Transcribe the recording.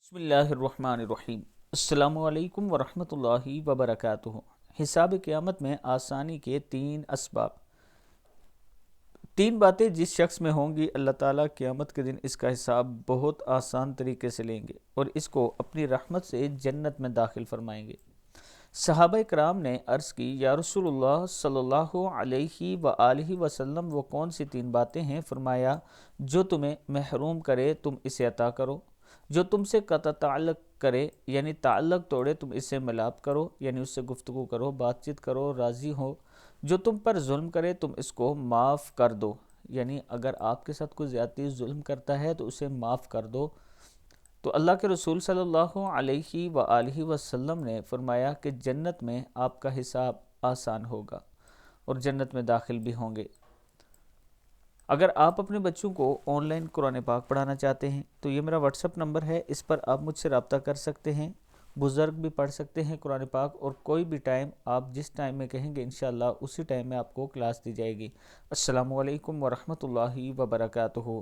بسم اللہ الرحمن الرحیم۔ السلام علیکم ورحمۃ اللہ وبرکاتہ۔ حساب قیامت میں آسانی کے 3 اسباب۔ 3 باتیں جس شخص میں ہوں گی، اللہ تعالیٰ قیامت کے دن اس کا حساب بہت آسان طریقے سے لیں گے اور اس کو اپنی رحمت سے جنت میں داخل فرمائیں گے۔ صحابہ کرام نے عرض کی، یا رسول اللہ صلی اللہ علیہ وآلہ وسلم، وہ کون سی 3 باتیں ہیں؟ فرمایا، جو تمہیں محروم کرے تم اسے عطا کرو، جو تم سے قطع تعلق کرے یعنی تعلق توڑے تم اس سے ملاپ کرو یعنی اس سے گفتگو کرو، بات چیت کرو، راضی ہو، جو تم پر ظلم کرے تم اس کو معاف کر دو، یعنی اگر آپ کے ساتھ کوئی زیادتی ظلم کرتا ہے تو اسے معاف کر دو۔ تو اللہ کے رسول صلی اللہ علیہ وآلہ وسلم نے فرمایا کہ جنت میں آپ کا حساب آسان ہوگا اور جنت میں داخل بھی ہوں گے۔ اگر آپ اپنے بچوں کو آن لائن قرآن پاک پڑھانا چاہتے ہیں تو یہ میرا واٹس ایپ نمبر ہے، اس پر آپ مجھ سے رابطہ کر سکتے ہیں۔ بزرگ بھی پڑھ سکتے ہیں قرآن پاک، اور کوئی بھی ٹائم آپ جس ٹائم میں کہیں گے انشاءاللہ اسی ٹائم میں آپ کو کلاس دی جائے گی۔ السلام علیکم ورحمۃ اللہ وبرکاتہ۔